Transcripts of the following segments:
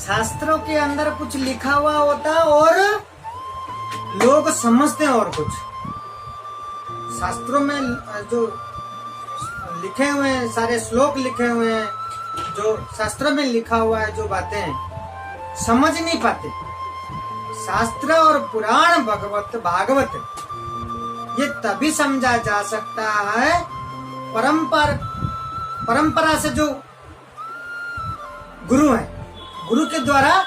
शास्त्रों के अंदर कुछ लिखा हुआ होता और लोग समझते हैं और कुछ। शास्त्रों में जो लिखे हुए हैं, सारे श्लोक लिखे हुए हैं, जो शास्त्र में लिखा हुआ है, जो बातें समझ नहीं पाते। शास्त्र और पुराण भागवत ये तभी समझा जा सकता है परंपरा से, जो गुरु है, गुरु के द्वारा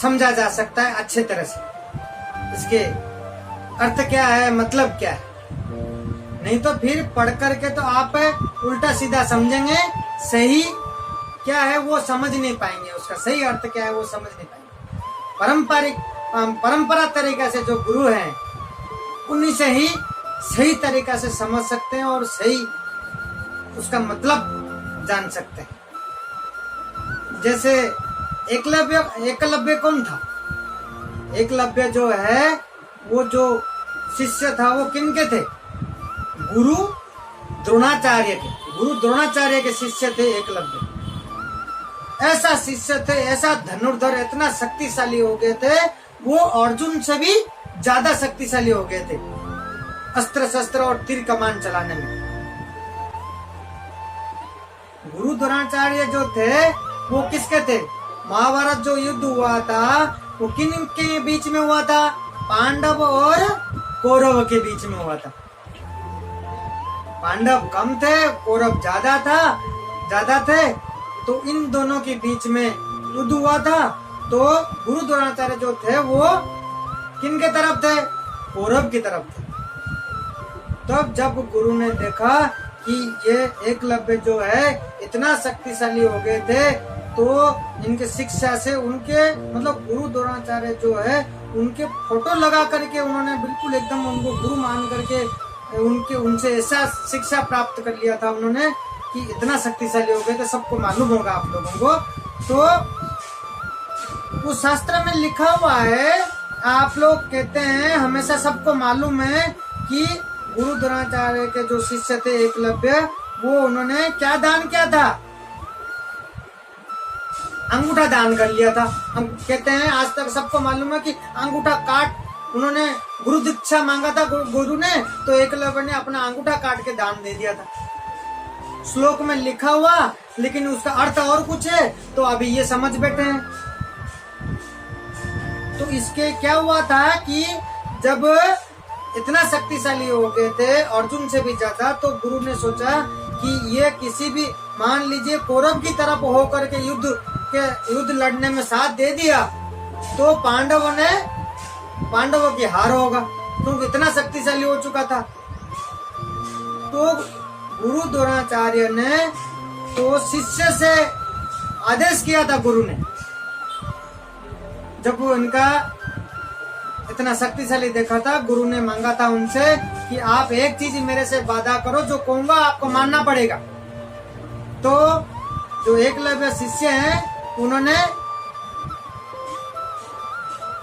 समझा जा सकता है अच्छे तरह से। इसके अर्थ क्या है, मतलब क्या है। नहीं तो फिर पढ़ करके तो आप उल्टा सीधा समझेंगे, सही क्या है वो समझ नहीं पाएंगे, उसका सही अर्थ क्या है वो समझ नहीं पाएंगे। परंपरा तरीका से जो गुरु हैं उन्हीं से ही सही तरीका से समझ सकते हैं और सही उसका मतलब जान सकते हैं। जैसे एकलव्य कौन था? एकलव्य जो है वो जो शिष्य था वो किनके थे? गुरु द्रोणाचार्य के शिष्य थे एकलव्य। ऐसा शिष्य थे, ऐसा धनुर्धर, इतना शक्तिशाली हो गए थे, वो अर्जुन से भी ज्यादा शक्तिशाली हो गए थे अस्त्र शस्त्र और तीर कमान चलाने में। गुरु द्रोणाचार्य जो थे वो किसके थे? महाभारत जो युद्ध हुआ था वो किन के बीच में हुआ था? पांडव और कौरव के बीच में हुआ था। पांडव कम थे, कौरव ज्यादा थे, तो इन दोनों के बीच में युद्ध हुआ था। तो गुरु द्रोणाचार्य जो थे वो किन के तरफ थे? कौरव की तरफ थे। तब जब गुरु ने देखा कि ये एकलव्य जो है इतना शक्तिशाली हो गए थे, तो इनके शिक्षा से उनके मतलब गुरु द्रोणाचार्य जो है उनके फोटो लगा करके उन्होंने बिल्कुल एकदम उनको गुरु मान करके उनसे ऐसा शिक्षा प्राप्त कर लिया था उन्होंने कि इतना शक्तिशाली हो गए थे। सबको मालूम होगा आप लोगों को। तो उस शास्त्र में लिखा हुआ है, आप लोग कहते हैं हमेशा सबको मालूम है कि गुरु द्रोणाचार्य के जो शिष्य थे एकलव्य, वो उन्होंने क्या दान किया था? अंगूठा दान कर लिया था। हम कहते हैं आज तक सबको मालूम है कि अंगूठा काट उन्होंने गुरु दीक्षा मांगा था गुरु ने, तो एकलव्य ने अपना अंगूठा काट के दान दे दिया था। श्लोक में लिखा हुआ, लेकिन उसका अर्थ और कुछ है, तो अभी ये समझ बैठे हैं। तो इसके क्या हुआ था कि जब इतना शक्तिशाली हो गए थे अर्जुन से भी ज्यादा, तो गुरु ने सोचा कि ये किसी भी, मान लीजिए कौरव की तरफ होकर के युद्ध लड़ने में साथ दे दिया, तो पांडवों की हार होगा, क्योंकि इतना शक्तिशाली हो चुका था। तो गुरु द्रोणाचार्य ने तो शिष्य से आदेश किया था गुरु ने, जब वो इनका इतना शक्तिशाली देखा था, गुरु ने मांगा था उनसे कि आप एक चीज मेरे से वादा करो, जो कहूंगा आपको मानना पड़ेगा। तो जो एकलव्य शिष्य हैं उन्होंने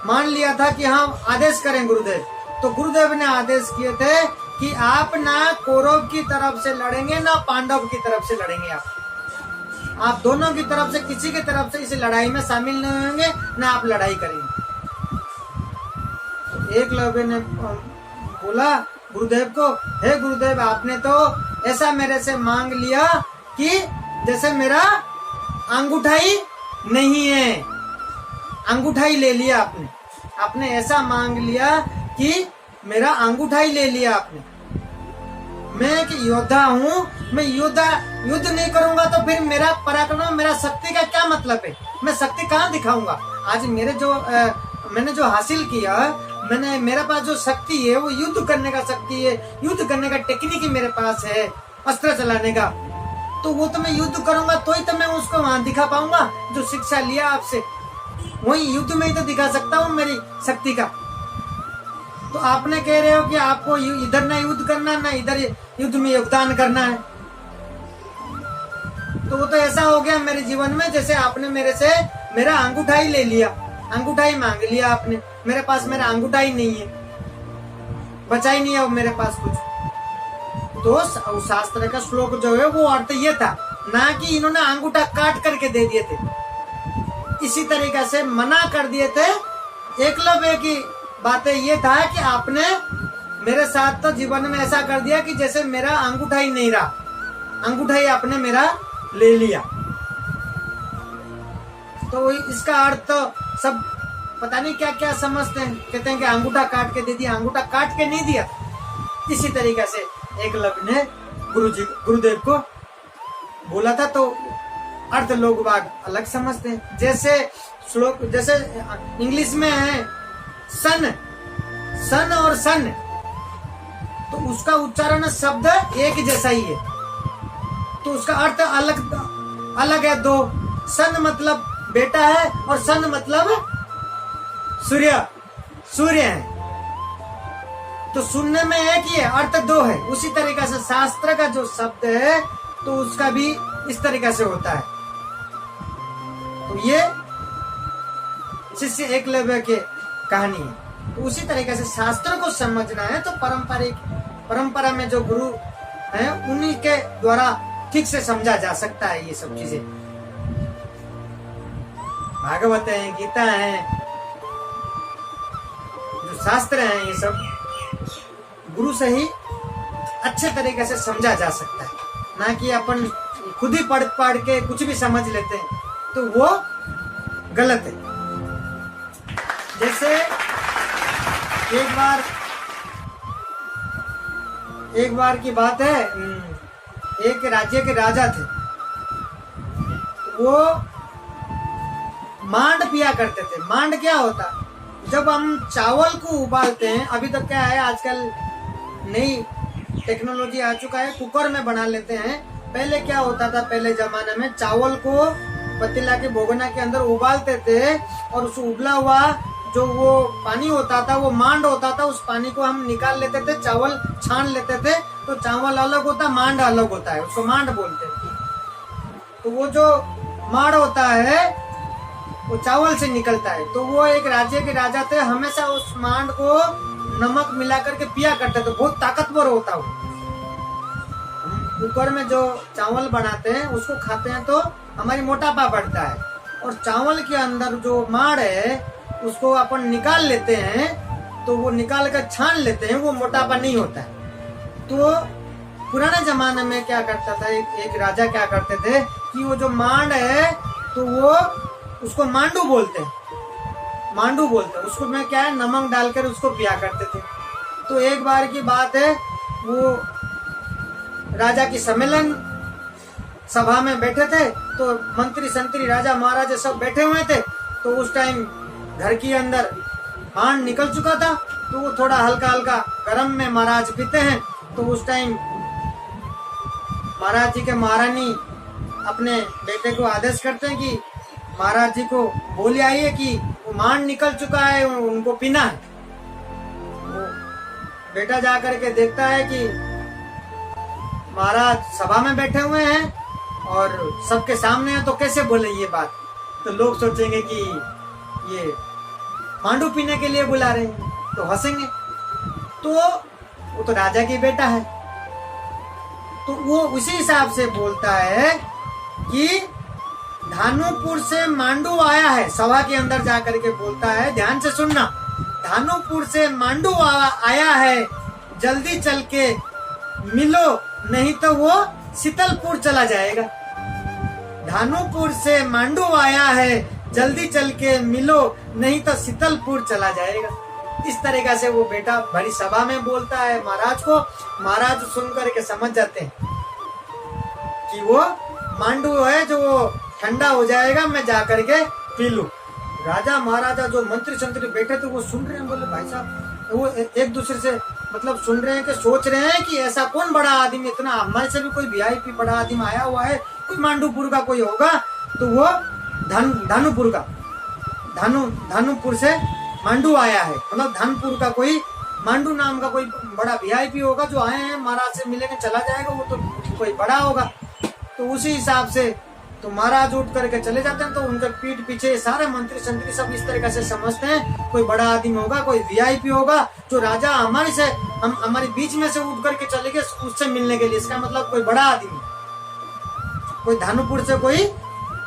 मान लिया था कि हम आदेश करें गुरुदेव। तो गुरुदेव ने आदेश किए थे कि आप ना कौरव की तरफ से लड़ेंगे ना पांडव की तरफ से लड़ेंगे। आप दोनों की तरफ से, किसी की तरफ से इस लड़ाई में शामिल नहीं होंगे, ना आप लड़ाई करेंगे। एकलव्य ने बोला गुरुदेव को, हे गुरुदेव, आपने तो ऐसा मेरे से मांग लिया कि जैसे मेरा अंगूठा ही नहीं है, अंगूठा ही ले लिया आपने ऐसा मांग लिया कि मेरा अंगूठा ही ले लिया आपने। मैं एक योद्धा हूँ, मैं युद्ध नहीं करूंगा तो फिर मेरा पराक्रम, मेरा शक्ति का क्या मतलब है? मैं शक्ति कहाँ दिखाऊंगा? आज मैंने जो हासिल किया, मेरे पास जो शक्ति है वो युद्ध करने का शक्ति है, युद्ध करने का टेक्निक ही मेरे पास है, अस्त्र चलाने का। तो वो तो मैं युद्ध करूंगा तो ही तो मैं उसको वहां दिखा पाऊंगा, जो शिक्षा लिया आपसे वही युद्ध में ही तो दिखा सकता हूँ मेरी शक्ति का। तो आपने कह रहे हो कि आपको इधर ना युद्ध करना, ना इधर युद्ध में योगदान करना है। तो वो तो ऐसा हो गया मेरे जीवन में, जैसे आपने मेरे से मेरा अंगूठा ही ले लिया, अंगूठा ही मांग लिया आपने। मेरे पास मेरा अंगूठा ही नहीं है, बचा ही नहीं है मेरे पास कुछ। तो शास्त्र का श्लोक जो है वो अर्थ ये था, ना कि इन्होंने अंगूठा काट करके दे दिए थे। इसी तरीके से मना कर दिए थे। एकलव्य की बातें ये था कि आपने मेरे साथ तो जीवन में ऐसा कर दिया कि जैसे मेरा अंगूठा ही नहीं रहा, अंगूठा ही आपने मेरा ले लिया। तो इसका अर्थ तो सब पता नहीं क्या क्या समझते हैं, कहते हैं कि अंगूठा काट के दे दिया, अंगूठा काट के नहीं दिया। इसी तरीके से एकलव्य ने गुरुदेव को बोला था। तो अर्थ लोग बाग अलग समझते हैं। जैसे श्लोक, जैसे इंग्लिश में है सन, सन और सन, तो उसका उच्चारण शब्द एक जैसा ही है, तो उसका अर्थ अलग अलग है। दो, सन मतलब बेटा है और सन मतलब सूर्य, सूर्य है। तो सुनने में एक ही है, अर्थ दो है। उसी तरीके से शास्त्र का जो शब्द है तो उसका भी इस तरीके से होता है। तो ये शिष्य एकलव्य के कहानी है। तो उसी तरीके से शास्त्र को समझना है तो परंपरा में जो गुरु हैं उन्हीं के द्वारा ठीक से समझा जा सकता है ये सब चीजें। भागवत है, गीता है, जो शास्त्र हैं ये सब गुरु से ही अच्छे तरीके से समझा जा सकता है, ना कि अपन खुद ही पढ़ के कुछ भी समझ लेते हैं तो वो गलत है। जैसे एक बार की बात है, एक राज्य के राजा थे, वो मांड पिया करते थे। मांड क्या होता, जब हम चावल को उबालते हैं, अभी तो क्या है आजकल नई टेक्नोलॉजी आ चुका है, कुकर में बना लेते हैं। पहले क्या होता था, पहले जमाने में चावल को पतीला के भगोना के अंदर उबालते थे और उस उबला हुआ जो वो पानी होता था वो मांड होता था, उस पानी को हम निकाल लेते थे, चावल छान लेते थे। तो चावल अलग होता, मांड अलग होता है, उसको मांड बोलते हैं। तो वो जो मांड होता है वो चावल से निकलता है। तो वो एक राज्य के राजा थे, हमेशा उस मांड को नमक मिला करके पिया करते थे, बहुत ताकतवर होता वो। कुकर में जो चावल बनाते हैं उसको खाते हैं तो हमारी मोटापा बढ़ता है, और चावल के अंदर जो मांड है उसको अपन निकाल लेते हैं, तो वो निकाल कर छान लेते हैं, वो मोटापा नहीं होता है। तो पुराने जमाने में क्या करता था, एक राजा क्या करते थे कि वो जो मांड है तो वो उसको मांडू बोलते हैं, मांडू बोलते हैं उसको, में क्या है नमक डालकर उसको पिया करते थे। तो एक बार की बात है, वो राजा की सम्मेलन सभा में बैठे थे, तो मंत्री संतरी राजा महाराजा सब बैठे हुए थे। तो उस टाइम घर के अंदर मांड निकल चुका था, तो वो थोड़ा हल्का हल्का गरम में महाराज पीते हैं। तो उस टाइम महाराज जी के महारानी अपने बेटे को आदेश करते हैं कि महाराज जी को बोले आइए कि वो मांड निकल चुका है, उनको पीना है। वो बेटा जा करके देखता है कि महाराज सभा में बैठे हुए हैं और सबके सामने है, तो कैसे बोले ये बात। तो लोग सोचेंगे कि ये मांडू पीने के लिए बुला रहे हैं, तो हंसेंगे। तो वो तो राजा की बेटा है, तो वो उसी हिसाब से बोलता है कि धानुपुर से मांडू आया है। सभा के अंदर जाकर के बोलता है, ध्यान से सुनना, धानुपुर से मांडू आया है, जल्दी चल के मिलो, नहीं तो वो शीतलपुर चला जाएगा। धानुपुर से मांडू आया है, जल्दी चल के मिलो, नहीं तो शीतलपुर चला जाएगा। इस तरीका से वो बेटा भरी सभा में बोलता है महाराज को। महाराज सुन करके समझ जाते हैं कि वो मांडू है, जो वो ठंडा हो जाएगा, मैं जा करके पी लूं। राजा महाराजा जो मंत्री संतरी बैठे थे वो सुन रहे हैं, बोले भाई साहब, वो एक दूसरे से मतलब सुन रहे हैं कि सोच रहे हैं कि ऐसा कौन बड़ा आदमी, इतना हमारे से भी कोई वीआईपी बड़ा आदमी आया हुआ है, कोई मांडूपुर का कोई होगा। तो वो धानुपुर का, धानुपुर से मांडू आया है, मतलब धानपुर का कोई मांडू नाम का कोई बड़ा वीआईपी होगा जो आए हैं, महाराज से मिलेंगे चला जाएगा, वो तो कोई बड़ा होगा। तो उसी हिसाब से तो महाराज उठ करके चले जाते हैं। तो उनके पीठ पीछे सारे मंत्री संतरी सब इस तरीके से समझते हैं कोई बड़ा आदमी होगा, कोई वीआईपी होगा, जो राजा हमारे बीच में से उठ करके चले गए उससे मिलने के लिए, इसका मतलब कोई बड़ा आदमी। कोई धानुपुर से कोई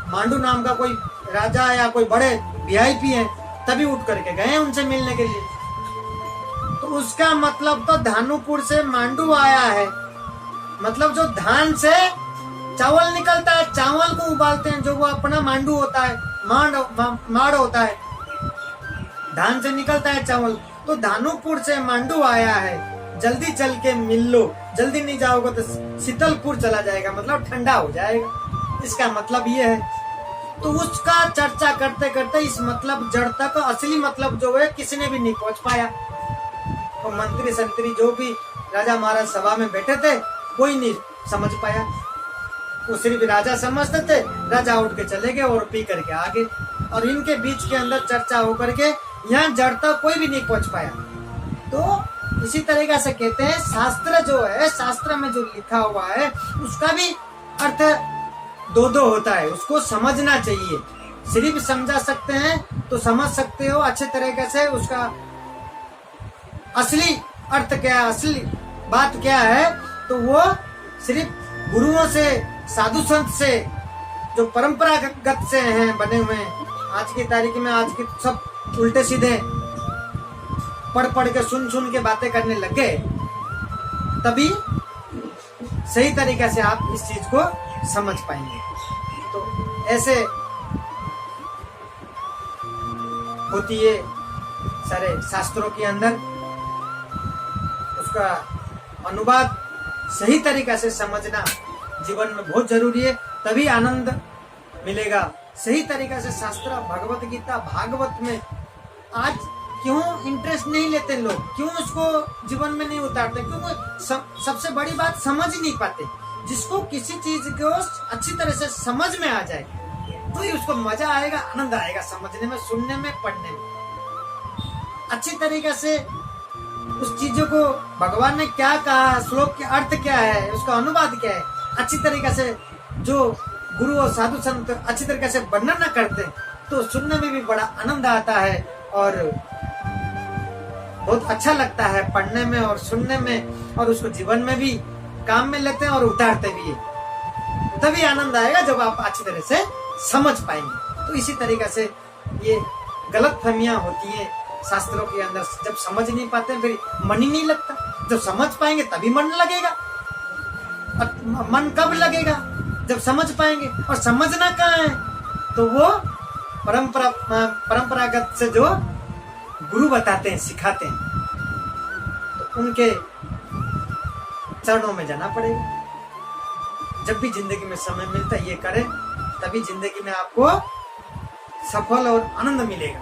मांडू नाम का कोई राजा या कोई बड़े वीआईपी हैं तभी उठ करके गए हैं उनसे मिलने के लिए। तो उसका मतलब तो धानुपुर से मांडू आया है, मतलब जो धान से चावल निकलता है, चावल को उबालते हैं, जो वो अपना मांडू होता है, माड़ होता है, धान से निकलता है चावल। तो धानुपुर से मांडू आया है, जल्दी चल के मिल लो, जल्दी नहीं जाओगे तो शीतलपुर चला जाएगा, मतलब ठंडा हो जाएगा। इसका मतलब ये है। तो उसका चर्चा करते करते इस मतलब जड़ तक असली मतलब जो है किसी ने भी नहीं पहुंच पाया। तो मंत्री संतरी जो भी राजा महाराज सभा में बैठे थे कोई नहीं समझ पाया। वो सिर्फ राजा समझते थे, राजा उठ के चले गए और पी करके आ गए, और इनके बीच के अंदर चर्चा होकर के यहाँ जड़ तक कोई भी नहीं पहुंच पाया। तो इसी तरीके से कहते हैं शास्त्र जो है, शास्त्र में जो लिखा हुआ है उसका भी अर्थ दो दो होता है, उसको समझना चाहिए। सिर्फ समझा सकते हैं तो समझ सकते हो अच्छे तरीके से, उसका असली अर्थ क्या है, असली बात क्या है, तो वो सिर्फ गुरुओं से, साधु संत से, जो परंपरागत से हैं बने हुए। आज की तारीख में आज की सब उल्टे सीधे पढ़ पढ़ के सुन के बातें करने लग गए, तभी सही तरीके से आप इस चीज को समझ पाएंगे। तो ऐसे होती है सारे शास्त्रों के अंदर, उसका अनुवाद सही तरीके से समझना जीवन में बहुत जरूरी है, तभी आनंद मिलेगा। सही तरीके से शास्त्र, भगवत गीता, भागवत में आज क्यों इंटरेस्ट नहीं लेते लोग, क्यों उसको जीवन में नहीं उतारते? क्योंकि सबसे बड़ी बात समझ नहीं पाते। जिसको किसी चीज को अच्छी तरह से समझ में आ जाए तो ही उसको मजा आएगा, आनंद आएगा समझने में, सुनने में, पढ़ने में। अच्छी तरीके से उस चीजों को भगवान ने क्या कहा, श्लोक के अर्थ क्या है, उसका अनुवाद क्या है, अच्छी तरीके से जो गुरु और साधु संत अच्छी तरीके से वर्णन न करते तो सुनने में भी बड़ा आनंद आता है और बहुत अच्छा लगता है पढ़ने में और सुनने में, और उसको जीवन में भी काम में लेते हैं और उतारते भी है। तभी आनंद आएगा जब आप अच्छी तरह से समझ पाएंगे। तो इसी तरीके से ये गलत फहमियां होती है शास्त्रों के अंदर, जब समझ नहीं पाते फिर मन ही नहीं लगता। जब समझ पाएंगे तभी मन लगेगा, और मन कब लगेगा? जब समझ पाएंगे। और समझना कहाँ है? तो वो परंपरागत से जो गुरु बताते हैं, सिखाते हैं, तो उनके चरणों में जाना पड़ेगा। जब भी जिंदगी में समय मिलता है ये करें, तभी जिंदगी में आपको सफल और आनंद मिलेगा।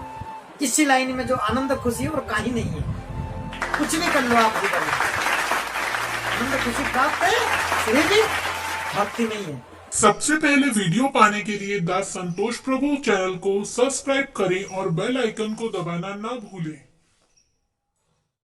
इसी लाइन में जो आनंद खुशी और कहीं नहीं है, कुछ भी कर लो आप जीवन में, आनंद खुशी प्राप्त है, सिर्फ भक्ति नहीं है। सबसे पहले वीडियो पाने के लिए दास संतोष प्रभु चैनल को सब्सक्राइब करें और बेल आइकन को दबाना ना भूलें।